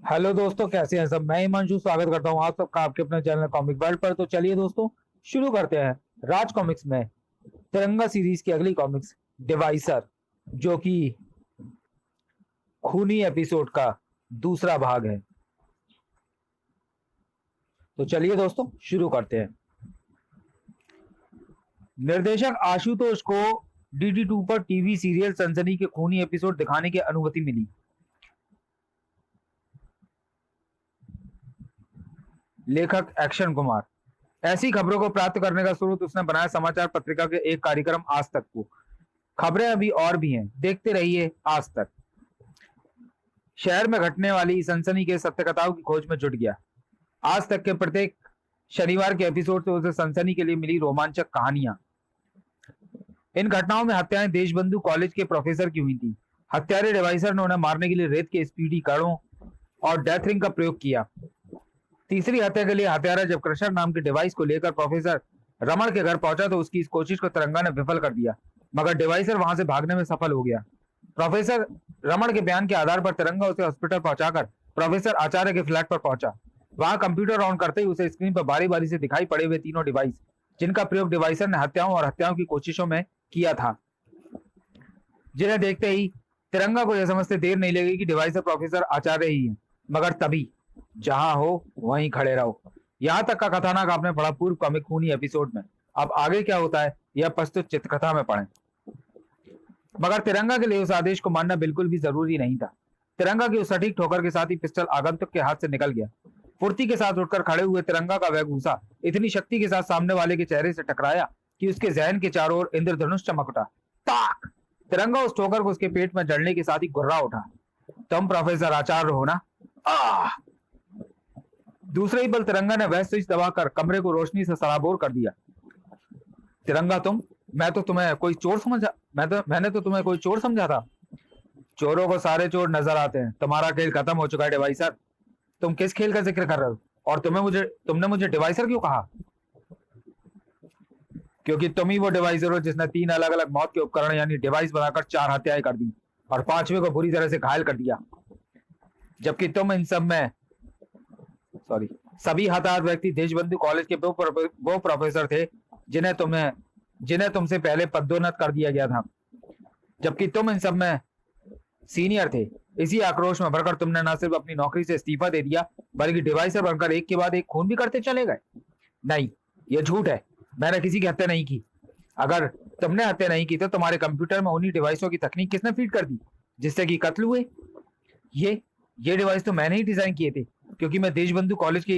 Hello दोस्तों, कैसे हैं सब। मैं हिमांशु स्वागत करता हूं आप सबका आपके अपने चैनल कॉमिक वर्ल्ड पर। तो चलिए दोस्तों, शुरू करते हैं राज कॉमिक्स में तिरंगा सीरीज की अगली कॉमिक्स डिवाइसर, जो कि खूनी एपिसोड का दूसरा भाग है। तो चलिए दोस्तों, शुरू करते हैं। निर्देशक आशुतोष को DD2 पर टीवी सीरियल सनसनी के खूनी एपिसोड दिखाने की अनुमति मिली। लेखक एक्शन कुमार। ऐसी खबरों को प्राप्त करने का स्रोत उसने बनाया समाचार पत्रिका के एक कार्यक्रम आज तक को। खबरें अभी और भी हैं, देखते रहिए आज तक। शहर में घटने वाली सनसनी के सत्य कथाओं की खोज में जुट गया। आज तक के प्रत्येक शनिवार के एपिसोड से उसे सनसनी के लिए मिली रोमांचक कहानियां। इन घटनाओं में हत्याएं देशबंधु कॉलेज के प्रोफेसर की हुई थी। हत्यारे डिवाइसर ने उन्हें मारने के लिए रेत के स्पीडी कड़ों और डेथ रिंग का प्रयोग किया। तीसरी हत्या के लिए हत्यारा जब क्रशर नाम के डिवाइस को लेकर प्रोफेसर रमन के घर पहुंचा तो उसकी इस कोशिश को तिरंगा ने विफल कर दिया, मगर डिवाइसर वहां से भागने में सफल हो गया। प्रोफेसर रमन के बयान के आधार पर तिरंगा उसे हॉस्पिटल पहुंचाकर प्रोफेसर आचार्य के फ्लैट पर पहुंचा। वहां कंप्यूटर ऑन करते ही उसे स्क्रीन पर बारी बारी से दिखाई पड़े हुए तीनों डिवाइस, जिनका प्रयोग डिवाइसर ने हत्याओं और हत्याओं की कोशिशों में किया था, जिन्हें देखते ही तिरंगा को यह समझते देर नहीं लगेगी कि डिवाइसर प्रोफेसर आचार्य ही है। मगर तभी जहां हो वहीं खड़े रहो। यहां तक का कथानक आपने पढ़ा पूर्व कॉमिक खूनी एपिसोड में। अब आगे क्या होता है यह प्रस्तुत चित्रकथा में पढ़ें। मगर तिरंगा के लिए उस आदेश को मानना बिल्कुल भी जरूरी नहीं था। तिरंगा की उस सटीक ठोकर के साथ ही पिस्टल आगंतुक के हाथ से निकल गया। फुर्ती के साथ उठकर खड़े हुए तिरंगा का वह घूसा इतनी शक्ति के साथ सामने वाले के चेहरे से टकराया कि उसके जहन के चारों ओर इंद्रधनुष चमक उठा। ताक! तिरंगा उस ठोकर को उसके पेट में जड़ने के साथ ही गुर्रा उठा। तुम प्रोफेसर आचार्य हो ना? आह! दूसरे ही पल तिरंगा ने वह स्विच दबाकर कमरे को रोशनी से सराबोर कर दिया। तिरंगा तुम? मैं तो तुम्हें कोई चोर समझा मैंने तो तुम्हें कोई चोर समझा था। चोरों को सारे चोर नजर आते हैं। तुम्हारा खेल खत्म हो चुका है डिवाइसर। तुम किस खेल का जिक्र कर रहे हो? और तुमने मुझे डिवाइसर क्यों कहा? क्योंकि तुम ही वो डिवाइसर हो जिसने 3 अलग अलग मौत के उपकरण यानी डिवाइस बनाकर 4 हत्याएं कर दी और 5वें को बुरी तरह से घायल कर दिया। जबकि तुम इन सब में सॉरी सभी हताहत व्यक्ति देशबंधु कॉलेज के वो प्रोफेसर थे जिन्हें तुमसे पहले पदोन्नत कर दिया गया था। जबकि तुम इन सब में सीनियर थे। इसी आक्रोश में भरकर तुमने न सिर्फ अपनी नौकरी से इस्तीफा दे दिया बल्कि डिवाइसर बनकर एक के बाद एक खून भी करते चले गए। नहीं, यह झूठ है। मैंने किसी की हत्या नहीं की। अगर तुमने हत्या नहीं की तो तुम्हारे कंप्यूटर में उन्हीं डिवाइसों की तकनीक किसने फीड कर दी जिससे कि कत्ल हुए? ये डिवाइस तो मैंने ही डिजाइन किए थे, क्योंकि मैं देशबंधु कॉलेज के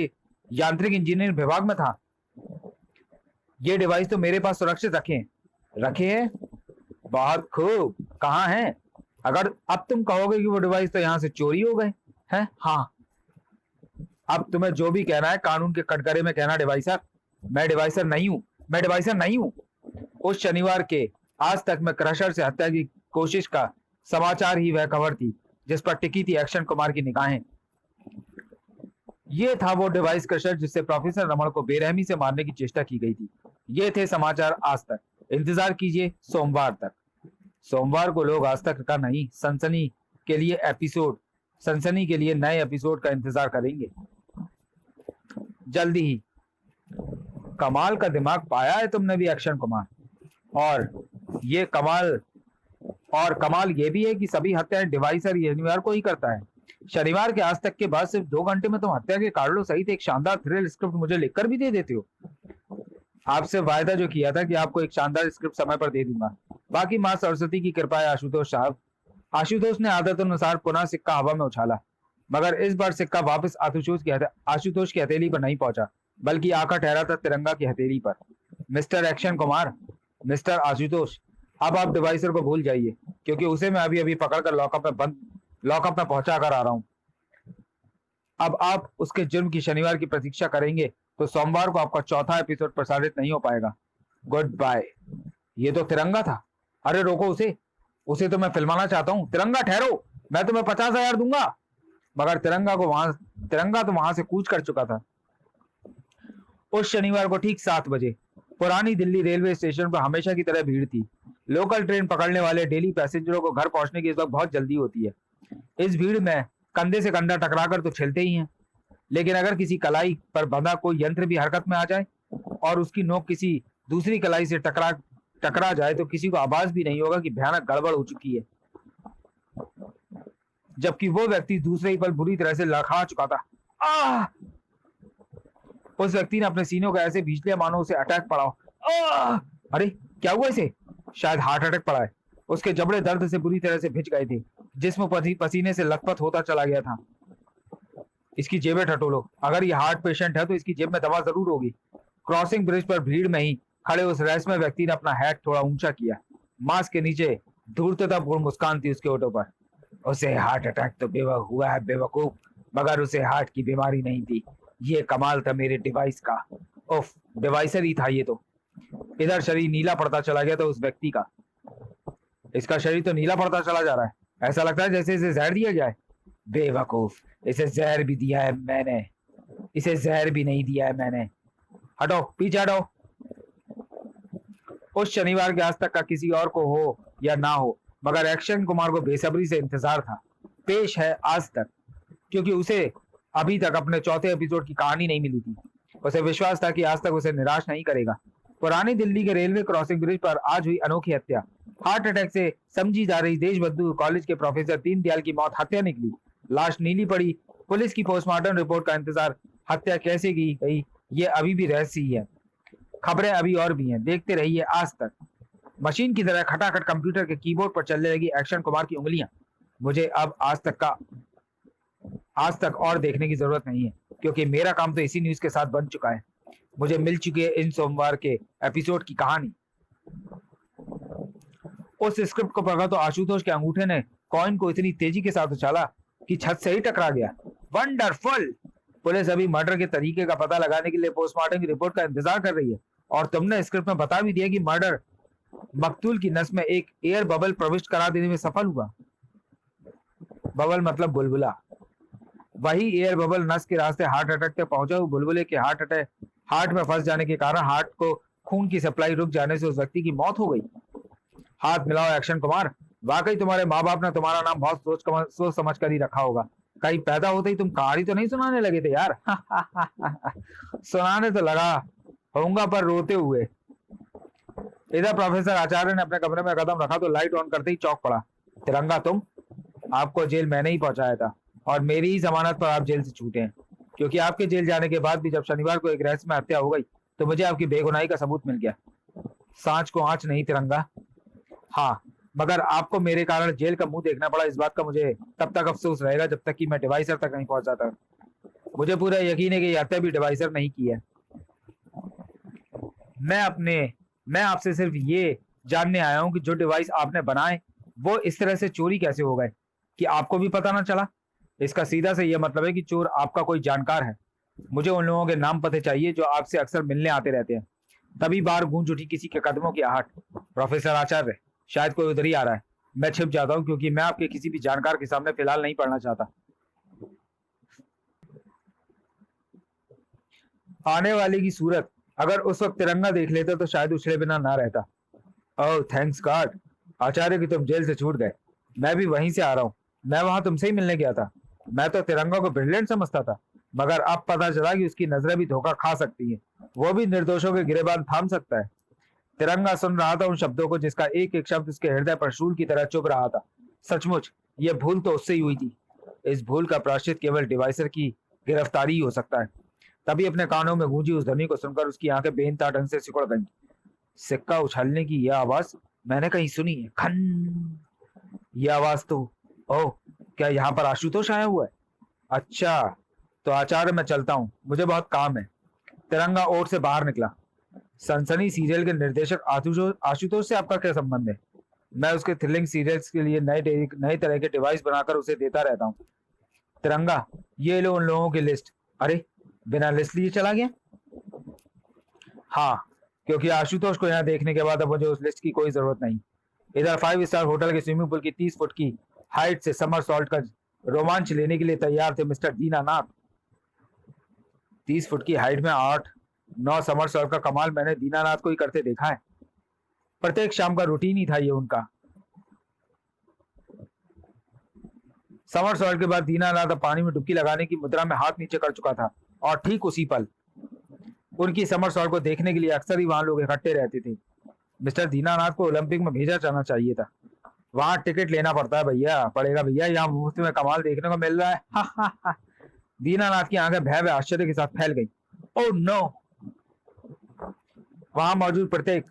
यांत्रिक इंजीनियरिंग विभाग में था। ये डिवाइस तो मेरे पास सुरक्षित रखे हैं। बहुत खूब। कहाँ हैं? अगर अब तुम कहोगे कि वो डिवाइस तो यहाँ से चोरी हो गए हैं। हाँ, अब तुम्हें जो भी कहना है कानून के कटघरे में कहना। डिवाइसर मैं डिवाइसर नहीं हूँ। उस शनिवार के आज तक में क्रशर से हत्या की कोशिश का समाचार ही वह खबर थी जिस पर टिकी थी एक्शन कुमार की निगाहें। ये था वो डिवाइस क्रशर जिससे प्रोफेसर रमन को बेरहमी से मारने की चेष्टा की गई थी। ये थे समाचार आज तक। इंतजार कीजिए सोमवार तक। सोमवार को लोग आज तक का नहीं, सनसनी के लिए नए एपिसोड का इंतजार करेंगे जल्दी ही। कमाल का दिमाग पाया है तुमने भी एक्शन कुमार। और ये कमाल ये भी है कि सभी हत्याएं डिवाइसर शनिवार को ही करता है। शनिवार के आज तक के बाद सिर्फ 2 घंटे में तुम हत्या के कारणों सहित एक शानदार थ्रिल स्क्रिप्ट मुझे लिखकर भी दे देते हो। आपसे वायदा जो किया था कि आपको एक शानदार स्क्रिप्ट समय पर दे दूंगा। बाकी माँ सरस्वती की कृपा है आशुतोष साहब। आशुतोष ने आदत अनुसार पुनः सिक्का हवा में उछाला, मगर इस बार सिक्का वापस आशुतोष की हथेली पर नहीं पहुंचा, बल्कि आकर ठहरा था तिरंगा की हथेली पर। Mister action Kumar, mister Ashutosh, अब आप डिवाइसर को भूल जाइए, क्योंकि उसे मैं अभी अभी पकड़कर लॉकअप में पहुंचा कर आ रहा हूं। अब आप उसके जुर्म की शनिवार की प्रतीक्षा करेंगे तो सोमवार को आपका 4था एपिसोड प्रसारित नहीं हो पाएगा। Goodbye. ये तो तिरंगा था। अरे रोको उसे तो मैं फिल्माना चाहता हूँ। तिरंगा ठहरो, मैं तुम्हें 50,000 दूंगा। मगर तिरंगा तो वहां से कूच कर चुका था। उस शनिवार को ठीक 7 बजे पुरानी दिल्ली रेलवे स्टेशन पर हमेशा की तरह भीड़ थी। लोकल ट्रेन पकड़ने वाले डेली पैसेंजरों को घर पहुंचने की इस वक्त बहुत जल्दी होती है। इस भीड़ में कंधे से कंधा टकराकर तो छिलते ही हैं, लेकिन अगर किसी कलाई पर बंधा कोई यंत्र भी हरकत में आ जाए और उसकी नोक किसी दूसरी कलाई से टकरा टकरा जाए तो किसी को आभास भी नहीं होगा कि भयानक गड़बड़ हो चुकी है, जबकि वो व्यक्ति दूसरे ही पल बुरी तरह से लड़खड़ा चुका था। आह! उस व्यक्ति ने अपने सीनों को ऐसे भींच लिया मानो उसे अटैक पड़ा हो। आह! अरे क्या हुआ इसे? शायद हार्ट अटैक पड़ा है। उसके जबड़े दर्द से बुरी तरह से भिज गए थे, जिस्म पसीने से लथपथ होता चला गया था। इसकी जेबें टटोलो, अगर ये हार्ट पेशेंट है तो इसकी जेब में दवा जरूर होगी। क्रॉसिंग ब्रिज पर भीड़ में ही खड़े उस रहस्यमय व्यक्ति ने अपना हैट थोड़ा ऊंचा किया। मास्क के नीचे धूर्ततापूर्ण मुस्कान थी उसके होठों पर। उसे हार्ट अटैक तो हुआ है बेवकूफ, मगर उसे हार्ट की बीमारी नहीं थी। ये कमाल था मेरे डिवाइस का। उफ, डिवाइसर ही था ये तो। इधर शरीर नीला पड़ता चला गया था उस व्यक्ति का। इसका शरीर तो नीला पड़ता चला जा रहा है, ऐसा लगता है जैसे इसे जहर दिया जाए। बेवकूफ, इसे जहर भी दिया है मैंने, इसे जहर भी नहीं दिया है मैंने। हटो, पीछे हटो। उस शनिवार के आज तक का किसी और को हो या ना हो, मगर एक्शन कुमार को बेसब्री से इंतजार था। पेश है आज तक, क्योंकि उसे अभी तक अपने चौथे एपिसोड की कहानी नहीं मिली थी। उसे विश्वास था कि आज तक उसे निराश नहीं करेगा। पुरानी दिल्ली के रेलवे क्रॉसिंग ब्रिज पर आज हुई अनोखी हत्या। हार्ट अटैक से समझी जा रही देशबंधु कॉलेज के प्रोफेसर दीनदयाल की मौत हत्या निकली। लाश नीली पड़ी। पुलिस की पोस्टमार्टम रिपोर्ट का इंतजार। हत्या कैसे की गई ये अभी भी रहस्य ही है। खबरें अभी और भी हैं, देखते रहिए आज तक। मशीन की तरह खटाखट कंप्यूटर के कीबोर्ड पर चलने लगी एक्शन कुमार की उंगलियां। मुझे अब आज तक और देखने की जरूरत नहीं है, क्योंकि मेरा काम तो इसी न्यूज के साथ बन चुका है। मुझे मिल चुकी है इन सोमवार के एपिसोड की कहानी। उस स्क्रिप्ट को पढ़ा तो आशुतोष के अंगूठे ने कॉइन को इतनी तेजी के साथ उछाला कि छत से ही टकरा गया। वंडरफुल! पुलिस अभी मर्डर के तरीके का पता लगाने के लिए पोस्टमार्टम की रिपोर्ट का इंतजार कर रही है, और तुमने स्क्रिप्ट में बता भी दिया कि मर्डर मकतूल की नस में एक एयर बबल प्रविष्ट करा देने में सफल हुआ। बबल मतलब बुलबुला। वही एयर बबल नस के रास्ते हार्ट अटैक तक पहुंचा। बुलबुले के हार्ट में फंस जाने के कारण हार्ट को खून की सप्लाई रुक जाने से उस व्यक्ति की मौत हो गई। हाथ मिलाओ एक्शन कुमार, वाकई तुम्हारे माँ बाप ने तुम्हारा नाम बहुत सोच समझ कर ही रखा होगा। कहीं पैदा होते ही तुम कहानी तो नहीं सुनाने लगे थे यार। सुनाने तो लगा होऊंगा, पर रोते हुए। इधर प्रोफेसर आचार्य ने अपने कमरे में कदम रखा तो लाइट ऑन करते ही चौंक पड़ा। तिरंगा, तुम? आपको जेल मैंने ही पहुंचाया था, और मेरी ही जमानत पर आप जेल से छूटे हैं, क्योंकि आपके जेल जाने के बाद भी जब शनिवार को एक रहस्यमय हत्या हो गई तो मुझे आपकी बेगुनाही का सबूत मिल गया। सांच को आंच नहीं तिरंगा। हाँ, मगर आपको मेरे कारण जेल का मुंह देखना पड़ा, इस बात का मुझे तब तक अफसोस रहेगा जब तक कि मैं डिवाइसर तक नहीं पहुंच जाता। मुझे पूरा यकीन है कि ये हत्या भी डिवाइसर नहीं की है। मैं आपसे सिर्फ ये जानने आया हूं कि जो डिवाइस आपने बनाए वो इस तरह से चोरी कैसे हो गए कि आपको भी पता ना चला। इसका सीधा से यह मतलब है कि चोर आपका कोई जानकार है। मुझे उन लोगों के नाम पते चाहिए जो आपसे अक्सर मिलने आते रहते हैं। तभी बाहर गूंज उठी किसी के कदमों की आहट। प्रोफेसर आचार्य, शायद कोई उधर ही आ रहा है। मैं छिप जाता हूँ, क्योंकि मैं आपके किसी भी जानकार के सामने फिलहाल नहीं पढ़ना चाहता। आने वाले की सूरत अगर उस वक्त तिरंगा देख लेता तो शायद उछले बिना ना रहता। ओह थैंक्स गॉड, आचार्य की तुम जेल से छूट गए। मैं भी वहीं से आ रहा हूँ। मैं वहां तुमसे ही मिलने गया था। मैं तो तिरंगा को ब्रिलियंट समझता था, मगर अब पता चला कि उसकी नजरें भी धोखा खा सकती हैं। वो भी निर्दोषों के गिरेबान थाम सकता है। तिरंगा सुन रहा था उन शब्दों को जिसका एक एक शब्द उसके हृदय पर शूल की तरह चुभ रहा था। सचमुच ये भूल तो उससे ही हुई थी। इस भूल का प्रायश्चित केवल डिवाइसर की गिरफ्तारी ही हो सकता है। तभी अपने कानों में गूंजी उस ध्वनि को सुनकर उसकी आंखें बेनता ढंग से सिकुड़ गईं। सिक्का उछलने की यह आवाज मैंने कहीं सुनी है। खन! यह आवाज तो, ओह, क्या यहाँ पर आशुतोष आया हुआ है? अच्छा, तो आचार्य मैं चलता हूँ, मुझे बहुत काम है। तिरंगा ओट से बाहर निकला। सनसनी सीरियल के निर्देशक आशुतोष से आपका क्या संबंध है? मैं उसके थ्रिलिंग सीरियल्स के लिए नए तरह के डिवाइस बनाकर उसे देता रहता हूँ। तिरंगा, ये लो उन लोगों की लिस्ट। अरे, बिना लिस्ट लिए चला गया? हाँ, क्योंकि आशुतोष को यहाँ देखने के बाद अब मुझे उस लिस्ट की कोई जरूरत नहीं। इधर 5 स्टार होटल के स्विमिंग पूल की 30 फुट की हाइट से समर सॉल्ट का रोमांच लेने के लिए तैयार थे मिस्टर दीनानाथ। 30 फुट की हाइट में 8-9 समर सॉल्ट का कमाल मैंने दीनानाथ को ही करते देखा है। प्रत्येक शाम का रूटीन ही था ये उनका। समरसॉल्ट के बाद दीनानाथ अब पानी में डुबकी लगाने की मुद्रा में हाथ नीचे कर चुका था और ठीक उसी पल उनकी समरसॉल्ट को देखने के लिए अक्सर ही वहां लोग इकट्ठे रहते थे। मिस्टर दीनानाथ को ओलंपिक में भेजा जाना चाहिए था। वहां टिकट लेना पड़ता है भैया, पड़ेगा भैया, यहाँ मुफ्त में कमाल देखने को मिल रहा है। हा हा हा। दीनानाथ की आंखें भय व आश्चर्य के साथ फैल गई। Oh no! वहां मौजूद प्रत्येक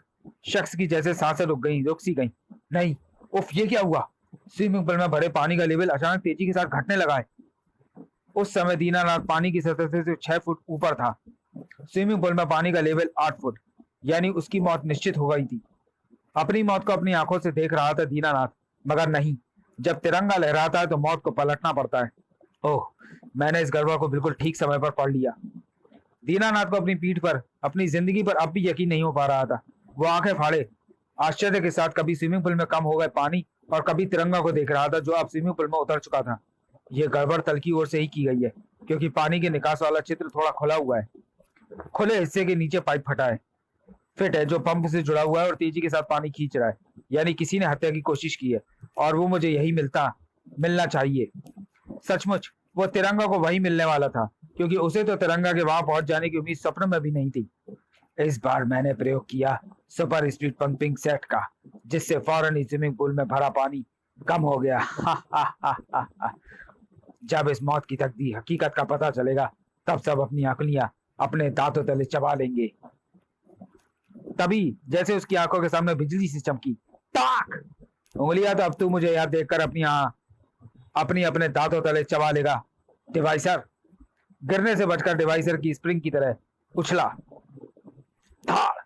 शख्स की जैसे सांसें रुक सी गई। नहीं, उफ, ये क्या हुआ? स्विमिंग पूल में भरे पानी का लेवल अचानक तेजी के साथ घटने लगा है। उस समय दीनानाथ पानी की सतह से 6 फुट ऊपर था। स्विमिंग पूल में पानी का लेवल 8 फुट, यानी उसकी मौत निश्चित हो गई थी। अपनी मौत को अपनी आंखों से देख रहा था दीनानाथ, मगर नहीं, जब तिरंगा लहराता है तो मौत को पलटना पड़ता है। ओह, मैंने इस गड़बड़ को बिल्कुल ठीक समय पर पढ़ लिया। दीनानाथ को अपनी पीठ पर अपनी जिंदगी पर अब भी यकीन नहीं हो पा रहा था। वो आंखें फाड़े आश्चर्य के साथ कभी स्विमिंग पूल में कम हो गए पानी और कभी तिरंगा को देख रहा था जो अब स्विमिंग पूल में उतर चुका था। ये गड़बड़ तल की ओर से ही की गई है, क्योंकि पानी के निकास वाला चित्र थोड़ा खुला हुआ है। खुले हिस्से के नीचे पाइप फटा है, फिट है, जो पंप से जुड़ा हुआ है और तेजी के साथ पानी खींच रहा है। यानी किसी ने हत्या की कोशिश की है और वो मुझे यही मिलना चाहिए। सचमुच वो तिरंगा को वही मिलने वाला था, क्योंकि उसे तो तिरंगा के वहां पहुंच जाने की उम्मीद सपने में भी नहीं थी। इस बार मैंने प्रयोग किया सुपर स्पीड पंपिंग सेट का, जिससे फौरन स्विमिंग पूल में भरा पानी कम हो गया। जब इस मौत की तकदीर हकीकत का पता चलेगा, तब सब अपनी आंखलियां अपने दांतों तले चबा लेंगे। तभी जैसे उसकी आंखों के सामने बिजली सी चमकी, ताक! उंगलियां तो अब तू मुझे याद देखकर अपनी अपने दांतों तले चबा लेगा। डिवाइसर! गिरने से बचकर डिवाइसर की स्प्रिंग की तरह उछला। धाड़!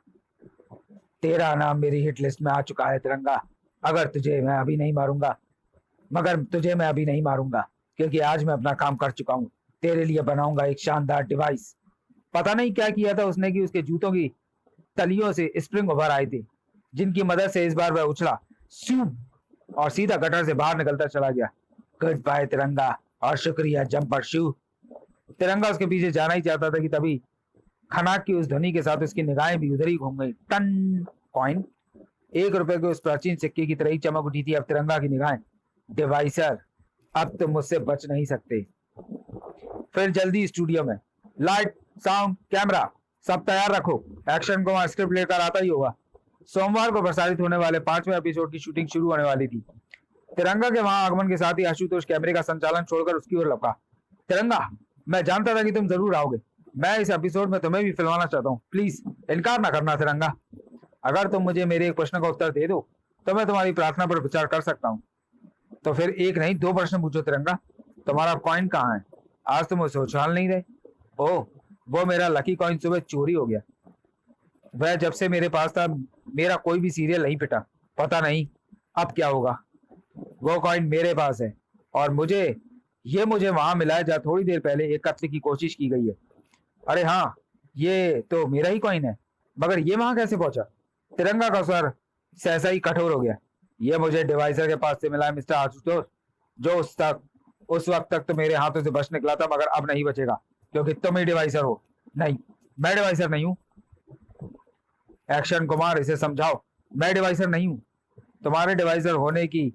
तेरा नाम मेरी हिट लिस्ट में आ चुका है तिरंगा। मगर तुझे मैं अभी नहीं मारूंगा, क्योंकि आज मैं अपना काम कर चुका हूँ। तेरे लिए बनाऊंगा एक शानदार डिवाइस। पता नहीं क्या किया था उसने कि उसके जूतों की तलियों से स्प्रिंग उभर आए थे, जिनकी मदद से इस बार वह उछला और सीधा गटर से बाहर निकलता चला गया। गुड बाय तिरंगा, और शुक्रिया जंपर शू। तिरंगा उसके पीछे जाना ही चाहता था कि तभी खनाक की उस ध्वनि के साथ उसकी निगाहें भी उधर ही घूम गई। टन! कॉइन! 1 रुपए के उस प्राचीन सिक्के की तरह ही चमक उठी थी अब तिरंगा की निगाहें। डिवाइसर, अब तुम मुझसे बच नहीं सकते। फिर जल्दी स्टूडियो में लाइट, साउंड, कैमरा सब तैयार रखो। एक्शन को स्क्रिप्ट लेकर आता ही होगा। सोमवार को प्रसारित होने वाले 5वें एपिसोड की शूटिंग शुरू होने वाली थी। तिरंगा के वहां आगमन के साथ ही आशुतोष कैमरे का संचालन छोड़कर उसकी ओर लपका। तिरंगा, मैं जानता था कि तुम जरूर आओगे। मैं इस एपिसोड में तुम्हें भी फिल्माना चाहता हूँ। प्लीज इनकार ना करना तिरंगा। अगर तुम मुझे मेरे एक प्रश्न का उत्तर दे दो तो मैं तुम्हारी प्रार्थना पर विचार कर सकता हूँ। तो फिर एक नहीं 2 प्रश्न पूछो तिरंगा। तुम्हारा कॉइन कहाँ है? आज तुम उसे उछाल नहीं रहे। ओह, वो मेरा लकी कॉइन सुबह चोरी हो गया। वह जब से मेरे पास था मेरा कोई भी सीरियल नहीं पिटा। पता नहीं अब क्या होगा। वो कॉइन मेरे पास है और मुझे वहां मिला है जहाँ थोड़ी देर पहले एक कत्ल की कोशिश की गई है। अरे हाँ, ये तो मेरा ही कॉइन है, मगर ये वहां कैसे पहुंचा? तिरंगा का स्वर सहसा ही कठोर हो गया। ये मुझे डिवाइसर के पास से मिला है मिस्टर आशुतोष, जो उस वक्त तक तो मेरे हाथों से बच निकला था, मगर अब नहीं बचेगा, क्योंकि तुम ही डिवाइसर हो। नहीं, मैं डिवाइसर नहीं हूँ। एक्शन कुमार, इसे समझाओ। मैं डिवाइसर नहीं हूँ। तुम्हारे डिवाइसर होने की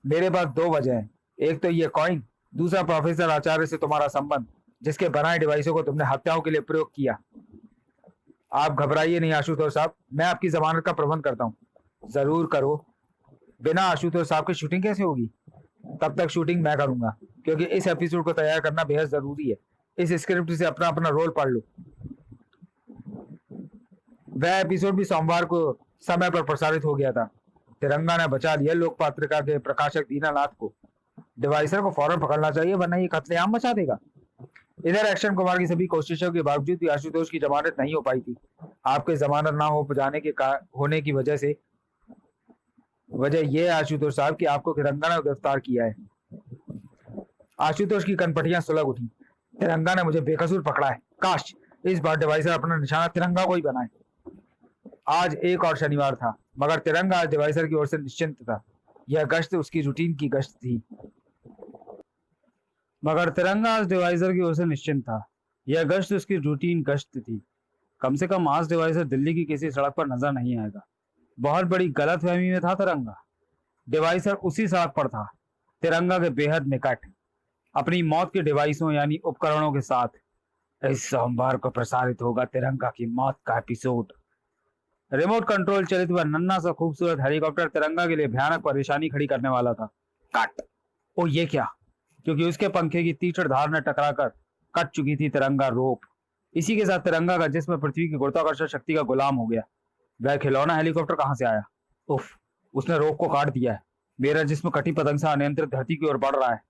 मेरे पास 2 वजह हैं। एक तो ये कॉइन, दूसरा प्रोफेसर आचार्य से तुम्हारा संबंध, जिसके बनाए डिवाइसों को तुमने हत्याओं के लिए प्रयोग किया। आप घबराइए नहीं आशुतोष साहब, मैं आपकी जमानत का प्रबंध करता हूँ। जरूर करो। बिना आशुतोष साहब की शूटिंग कैसे होगी? तब तक शूटिंग मैं करूंगा, क्योंकि इस एपिसोड को तैयार करना बेहद जरूरी है। इस स्क्रिप्ट से अपना अपना रोल पढ़ लो। वह एपिसोड भी सोमवार को समय पर प्रसारित हो गया था। तिरंगा ने बचा लिया लोक पत्रिका के प्रकाशक दीनानाथ को। डिवाइसर को फौरन पकड़ना चाहिए, वरना ये कत्लेआम मचा देगा। इधर एक्शन कुमार की सभी कोशिशों के बावजूद भी आशुतोष की जमानत नहीं हो पाई थी। आपके जमानत ना हो जाने के होने की वजह यह है आशुतोष साहब कि आपको तिरंगा ने गिरफ्तार किया है। आशुतोष की कनपटियां सुलग उठी। तिरंगा ने मुझे बेकसूर पकड़ा है। काश इस बार डिवाइसर अपना निशाना तिरंगा को ही बनाए। आज एक और शनिवार था, मगर तिरंगा आज डिवाइसर की ओर से निश्चिंत था। यह गश्त उसकी रूटीन की गश्त थी। कम से कम आज डिवाइसर दिल्ली की किसी सड़क पर नजर नहीं आएगा। बहुत बड़ी गलतफहमी में था तिरंगा। डिवाइसर उसी सड़क पर था, तिरंगा के बेहद निकट। अपनी मौत के डिवाइसों यानी उपकरणों के साथ। इस सोमवार को प्रसारित होगा तिरंगा की मौत का एपिसोड। रिमोट कंट्रोल चलित वह नन्हा सा खूबसूरत हेलीकॉप्टर तिरंगा के लिए भयानक परेशानी खड़ी करने वाला था। कट। ओ ये क्या? क्योंकि उसके पंखे की तीक्ष्ण धार ने टकराकर कट चुकी थी तिरंगा रोप। इसी के साथ तिरंगा का जिस्म पृथ्वी की गुरुत्वाकर्षण शक्ति का गुलाम हो गया। वह खिलौना हेलीकॉप्टर कहां से आया? उफ, उसने रोप को काट दिया है। मेरा जिस्म कटी पतंग से अनियंत्रित धरती की ओर बढ़ रहा है।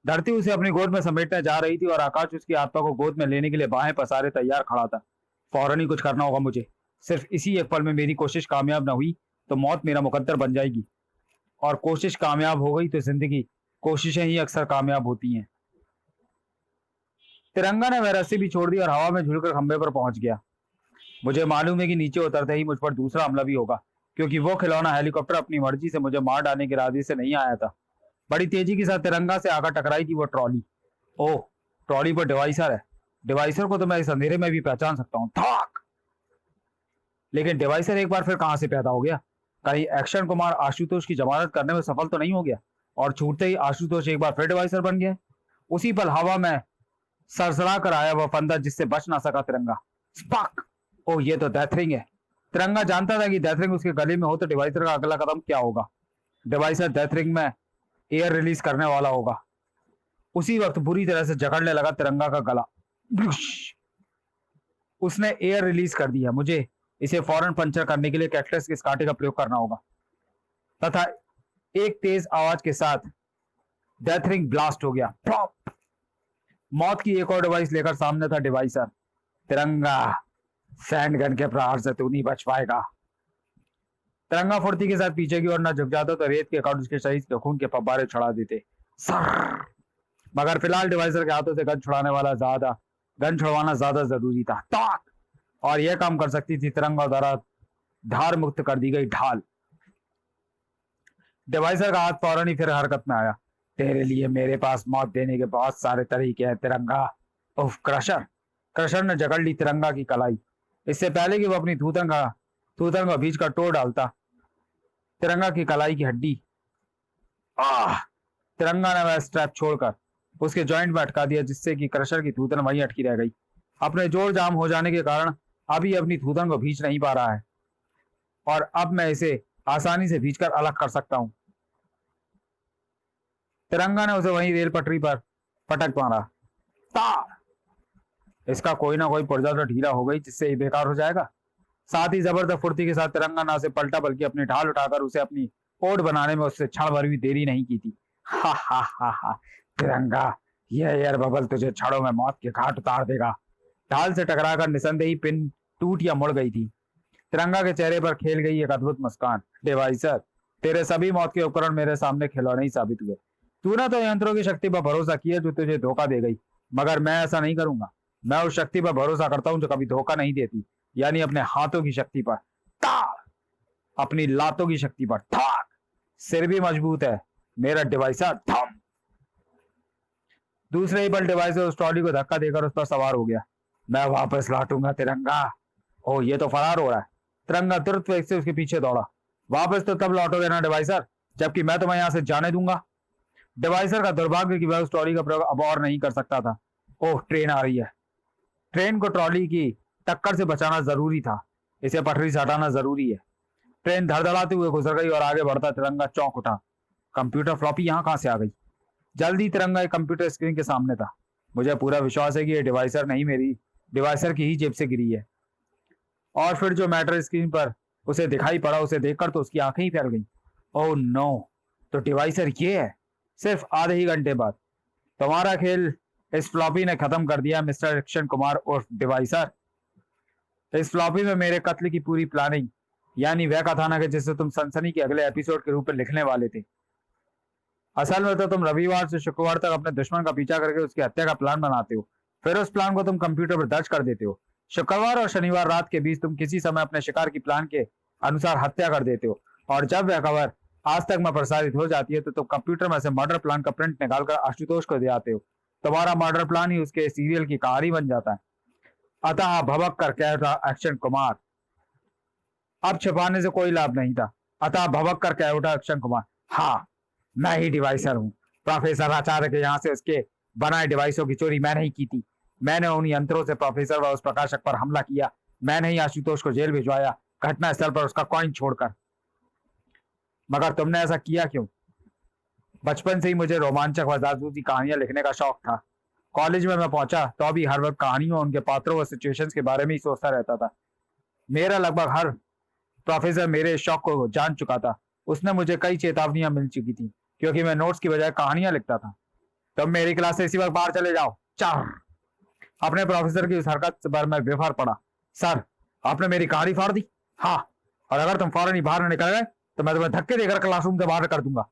धरती उसे अपनी गोद में समेटने जा रही थी और आकाश उसकी आत्मा को गोद में लेने के लिए बाहें पसारे तैयार खड़ा था। फौरन ही कुछ करना होगा मुझे। सिर्फ इसी एक पल में मेरी कोशिश कामयाब न हुई तो मौत मेरा मुकद्दर बन जाएगी, और कोशिश कामयाब हो गई तो जिंदगी, कोशिशें ही अक्सर कामयाब होती हैं। तिरंगा ने वह रस्सी भी छोड़ दी और हवा में झूलकर खंबे पर पहुंच गया। मुझे मालूम है कि नीचे उतरते ही मुझ पर दूसरा हमला भी होगा, क्योंकि वो खिलौना हेलीकॉप्टर अपनी मर्जी से मुझे मार डालने के इरादे से नहीं आया था। बड़ी तेजी के साथ तिरंगा से आकर टकराई थी वो ट्रॉली। ओह, ट्रॉली पर डिवाइसर है। डिवाइसर को तो मैं इस अंधेरे में भी पहचान सकता हूँ। थाक। लेकिन डिवाइसर एक बार फिर कहां से पैदा हो गया? कहीं एक्शन कुमार आशुतोष की जमानत करने में सफल तो नहीं हो गया और छूटते ही आशुतोष एक बार फिर डिवाइसर बन गया? उसी पल हवा में सरसरा कर आया वह फंदा जिससे बच ना सका तिरंगा। स्पार्क। ओह, ये तो डेथरिंग है। तिरंगा जानता था कि डेथरिंग उसके गले में हो तो डिवाइसर का अगला कदम क्या होगा। डिवाइसर डेथरिंग में एयर रिलीज करने वाला होगा। उसी वक्त बुरी तरह से जकड़ने लगा तिरंगा का गला। उसने एयर रिलीज कर दिया। मुझे इसे फौरन पंचर करने के लिए कैक्टस के इस कांटे का प्रयोग करना होगा। तथा एक तेज आवाज के साथ डेथरिंग ब्लास्ट हो गया। प्लॉप। मौत की एक और डिवाइस लेकर सामने था डिवाइसर। तिरंगा, सैंड गन के प्रहार से तू नहीं बच पाएगा। तिरंगा फुर्ती के साथ पीछे की ओर न झुक जाता तो रेत के कण उसके शरीर के खून के फब्बारे छुड़ा देते। सर। मगर फिलहाल डिवाइसर के हाथों से गन छुड़वाना ज्यादा जरूरी था। ताक। और यह काम कर सकती थी तिरंगा द्वारा धार मुक्त कर दी गई ढाल। डिवाइसर का हाथ फौरन ही फिर हरकत में आया। तेरे लिए मेरे पास मौत देने के बहुत सारे तरीके हैं तिरंगा। उफ। क्रशर। क्रशर ने जकड़ ली तिरंगा की कलाई। इससे पहले कि वो अपनी थूथन को बीच का तोड़ डालता तिरंगा की कलाई की हड्डी। आह। तिरंगा ने वह स्ट्रैप छोड़कर उसके जॉइंट में अटका दिया, जिससे कि क्रशर की थूथन वहीं अटकी रह गई। अपने जोर जाम हो जाने के कारण अभी अपनी थूथन को भींच नहीं पा रहा है, और अब मैं इसे आसानी से भींचकर अलग कर सकता हूं। तिरंगा ने उसे वहीं रेल पटरी पर पटक मारा। ता। इसका कोई ना कोई पुर्जा तो ढीला हो गई, जिससे ये बेकार हो जाएगा। साथ ही जबरदस्त फुर्ती के साथ तिरंगा ना से पलटा, बल्कि अपनी ढाल उठाकर उसे अपनी ओट बनाने में उससे क्षण भर भी देरी नहीं की थी। हा हा हा हा। तिरंगा, यह एयर बबल तुझे छड़ों में मौत के घाट उतार देगा। ढाल से टकराकर निसंदेही पिन टूट या मुड़ गई थी। तिरंगा के चेहरे पर खेल गई एक अद्भुत मुस्कान। डिवाइसर, तेरे सभी मौत के उपकरण मेरे सामने खिलौने ही साबित हुए। तूने तो यंत्रों की शक्ति पर भरोसा किया जो तुझे धोखा दे गई, मगर मैं ऐसा नहीं करूंगा। मैं उस शक्ति पर भरोसा करता हूं जो कभी धोखा नहीं देती, यानी अपने हाथों की शक्ति पर। ताक। अपनी लातों की शक्ति पर। थाक। सिर भी मजबूत है मेरा डिवाइसर। थम। दूसरे ही पल डिवाइसर उस ट्रॉली को धक्का देकर उस पर सवार हो गया। मैं वापस लौटूंगा तिरंगा। ओ, ये तो फरार हो रहा है। तिरंगा तुरंत वेग से उसके पीछे दौड़ा। वापस तो तब लौटोगे ना डिवाइसर, जबकि मैं तुम्हें यहां से जाने दूंगा। डिवाइसर का दुर्भाग्य कि वह उस ट्रॉली का प्रयोग अब और नहीं कर सकता था। ओह, ट्रेन आ रही है। ट्रेन को ट्रॉली की टक्कर से बचाना जरूरी था। इसे पटरी से हटाना जरूरी है। ट्रेन धड़धड़ाते हुए गुजर गई और आगे बढ़ता तिरंगा चौंक उठा। कंप्यूटर फ्लॉपी यहाँ कहां से आ गई? जल्दी तिरंगा एक कंप्यूटर स्क्रीन के सामने था। मुझे पूरा विश्वास है कि यह डिवाइसर नहीं, मेरी डिवाइसर की ही जेब से गिरी है। और फिर जो मैटर स्क्रीन पर उसे दिखाई पड़ा, उसे देखकर तो उसकी आंखें ही फैल गईं। ओह नो, तो डिवाइसर ये है। सिर्फ आधे ही घंटे बाद तुम्हारा खेल इस फ्लॉपी ने खत्म कर दिया मिस्टर एक्शन कुमार उर्फ डिवाइसर। इस फ्लॉपी में मेरे कत्ल की पूरी प्लानिंग, यानी वह कथानक है जिसे तुम सनसनी के अगले एपिसोड के रूप में लिखने वाले थे। असल में तो तुम रविवार से शुक्रवार तक अपने दुश्मन का पीछा करके उसकी हत्या का प्लान बनाते हो, फिर उस प्लान को तुम कंप्यूटर पर दर्ज कर देते हो। शुक्रवार और शनिवार रात के बीच तुम किसी समय अपने शिकार की प्लान के अनुसार हत्या कर देते हो, और जब वह खबर आज तक में प्रसारित हो जाती है तो तुम कंप्यूटर में से मर्डर प्लान का प्रिंट निकालकर आशुतोष को दे आते हो। तुम्हारा मर्डर प्लान ही उसके सीरियल की कहानी बन जाता है। अतः भबक कर कह उठा एक्शन कुमार। अब छिपाने से कोई लाभ नहीं था। अतः भबक कर कह उठा एक्शन कुमार। हाँ, मैं ही डिवाइसर हूं। प्रोफेसर आचार्य के यहाँ से उसके बनाए डिवाइसों की चोरी मैंने ही की थी। मैंने उन्हीं यंत्रों से प्रोफेसर व उस प्रकाशक पर हमला किया। मैंने ही आशुतोष को जेल भिजवाया, घटना स्थल पर उसका कॉइन छोड़कर। मगर तुमने ऐसा किया क्यों? बचपन से ही मुझे रोमांचक व जासूसी कहानियां लिखने का शौक था। कॉलेज में मैं पहुंचा तो अभी हर वक्त कहानियों, उनके पात्रों व सिचुएशंस के बारे में ही सोचता रहता था। मेरा लगभग हर प्रोफेसर मेरे इस शौक को जान चुका था। उसने मुझे कई चेतावनियां मिल चुकी थी क्योंकि मैं नोट्स की बजाय कहानियां लिखता था। तुम मेरी क्लास से इसी वक्त बाहर चले जाओ। चार अपने प्रोफेसर की उस हरकत पर मैं बेफार पड़ा। सर, आपने मेरी कहानी फाड़ दी। हाँ, और अगर तुम फौरन ही बाहर न निकल गए तो मैं तुम्हें धक्के देकर क्लासरूम से बाहर कर दूंगा।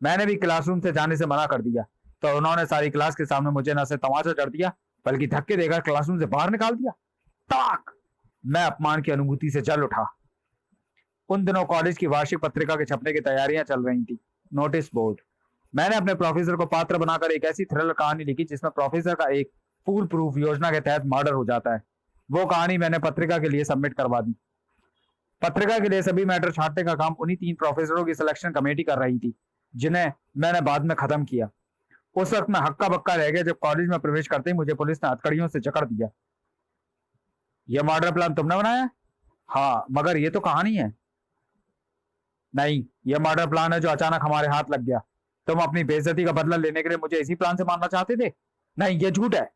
मैंने भी क्लासरूम से जाने से मना कर दिया तो उन्होंने सारी क्लास के सामने मुझे न सिर्फ तमाचा जड़ दिया बल्कि धक्के देकर क्लासरूम से बाहर निकाल दिया। ताक! मैं अपमान की अनुभूति से जल उठा। उन दिनों कॉलेज की वार्षिक पत्रिका के छपने की तैयारियां चल रही थी। Notice board. मैंने अपने प्रोफेसर को पात्र बनाकर एक ऐसी थ्रिलर कहानी लिखी जिसमें प्रोफेसर का एक फूल प्रूफ योजना के तहत मर्डर हो जाता है। वो कहानी मैंने पत्रिका के लिए सबमिट करवा दी। पत्रिका के लिए सभी मैटर छांटने का काम उन्हीं 3 प्रोफेसरों की सिलेक्शन कमेटी कर रही थी, जिन्हें मैंने बाद में खत्म किया। उस वक्त मैं हक्का बक्का रह गया जब कॉलेज में प्रवेश करते ही मुझे पुलिस ने हथकड़ियों से जकड़ दिया। यह मर्डर प्लान तुमने बनाया? हाँ, मगर ये तो कहानी है। नहीं, यह मर्डर प्लान है जो अचानक हमारे हाथ लग गया। तुम अपनी बेइज्जती का बदला लेने के लिए मुझे इसी प्लान से मारना चाहते थे? नहीं, ये झूठ है।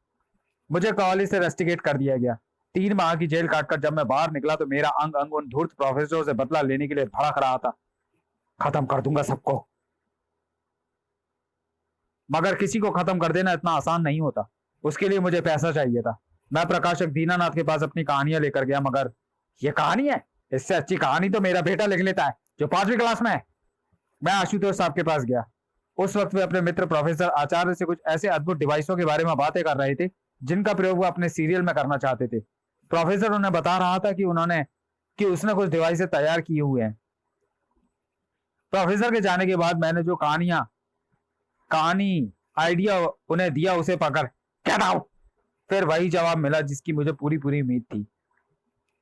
मुझे कॉलेज से रेस्टिकेट कर दिया गया। 3 माह की जेल काटकर जब मैं बाहर निकला तो मेरा अंग अंग उन धूर्त प्रोफेसरों से बदला लेने के लिए भड़क रहा था। खत्म कर दूंगा सबको। मगर किसी को खत्म कर देना इतना आसान नहीं होता। उसके लिए मुझे पैसा चाहिए था। मैं प्रकाशक दीनानाथ के पास अपनी कहानियां लेकर गया, मगर ये कहानी है, इससे अच्छी कहानी तो मेरा बेटा लिख लेता है जो 5वीं क्लास में है। मैं आशुतोष साहब के पास गया। उस वक्त वे अपने मित्र प्रोफेसर आचार्य से कुछ ऐसे अद्भुत डिवाइसों के बारे में बातें कर रहे थे जिनका प्रयोग वो अपने सीरियल में करना चाहते थे। प्रोफेसर उन्हें बता रहा था कि उसने कुछ डिवाइसें तैयार किए हुए हैं। प्रोफेसर के जाने के बाद मैंने जो कहानी आइडिया उन्हें दिया उसे पकड़ गेट आउट। फिर वही जवाब मिला जिसकी मुझे पूरी पूरी उम्मीद थी।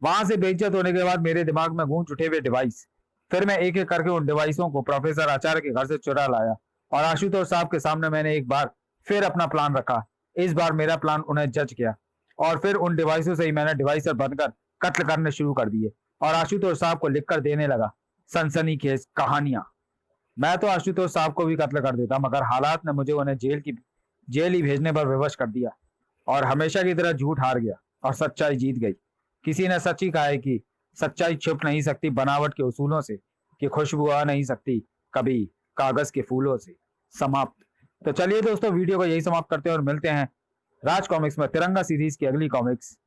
वहां से बेइज्जत होने के बाद मेरे दिमाग में गूंज उठे हुए डिवाइस। फिर मैं एक एक करके उन डिवाइसों को प्रोफेसर आचार्य के घर से चुरा लाया और आशुतोष साहब के सामने मैंने एक बार फिर अपना प्लान रखा। इस बार मेरा प्लान उन्हें जज गया और फिर उन डिवाइसों से ही मैंने डिवाइसर बनकर कत्ल करने शुरू कर दिए और आशुतोष साहब को लिखकर देने लगा सनसनीखेज कहानियां। मैं तो आशुतोष साहब को भी कत्ल कर देता, मगर हालात ने मुझे उन्हें जेल ही भेजने पर विवश कर दिया और हमेशा की तरह झूठ हार गया और सच्चाई जीत गई। किसी ने सच ही कहा है कि सच्चाई छुप नहीं सकती बनावट के उसूलों से, कि खुशबू आ नहीं सकती कभी कागज के फूलों से। समाप्त। तो चलिए दोस्तों, वीडियो को यही समाप्त करते हैं और मिलते हैं राज कॉमिक्स में तिरंगा सीरीज की अगली कॉमिक्स